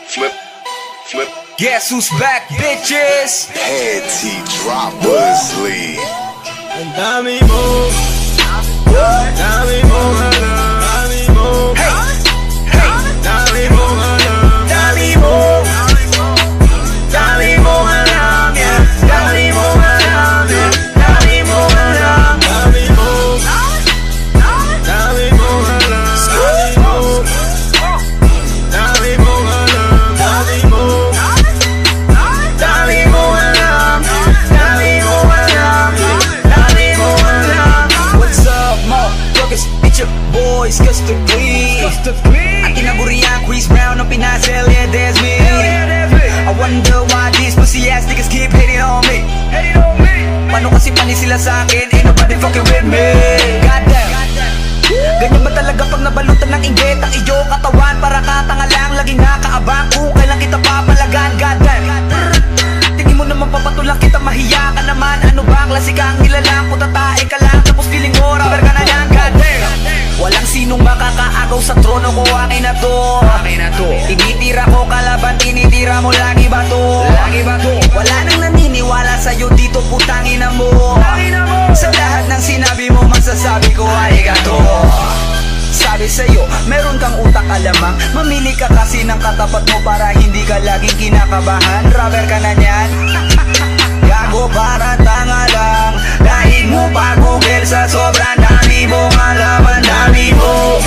Flip, flip. Guess who's back, bitches? Head T drop Wesley. Ang dami mo, dami mo alam, dami mo, dami mo alam, dami mo, dami mo alam, yeah, dami mo alam, yeah, dami mo alam, dami mo, dami mo alam, dami mo, dami mo alam, dami mo, dami mo alam, dami mo alam, dami mo alam. What's up, motherfuckers? It's your boys, Custard Clean. Ang tinaguriang Chris Brown ng pinasel, yeah, that's me. I wonder why these pussy ass niggas keep hating on me. Paano kasi panis sila sa akin? Ain't nobody fucking with me. Goddamn. Ganyan ba talaga pag nabalutan ng inggit ang iyong katawan? Para katanga lang, laging nakaabang kung kailan kita papalagan. Goddamn. Tingin mo naman papatulang kita, mahiya ka naman. Ano ba, klase kang nilalang, putatae ka lang, tapos feeling mo, rubber ka na yan. Goddamn. Walang sinong makakaagaw sa trono ko, akin na to. Tinitira ko kalaban, tinitira mo, lagi ba to? Wala nang naniniwala sa'yo dito, putangin na mo. Sa lahat ng sinabi mo, masasabi ko, arigato. Sabi sa'yo, meron kang utak alamang. Mamili ka kasi ng katapat mo para hindi ka laging kinakabahan. Rubber ka na yan. Gago para tanga lang. Dahil mo pa Google sa sobrang dami mong alam. Ang dami mo.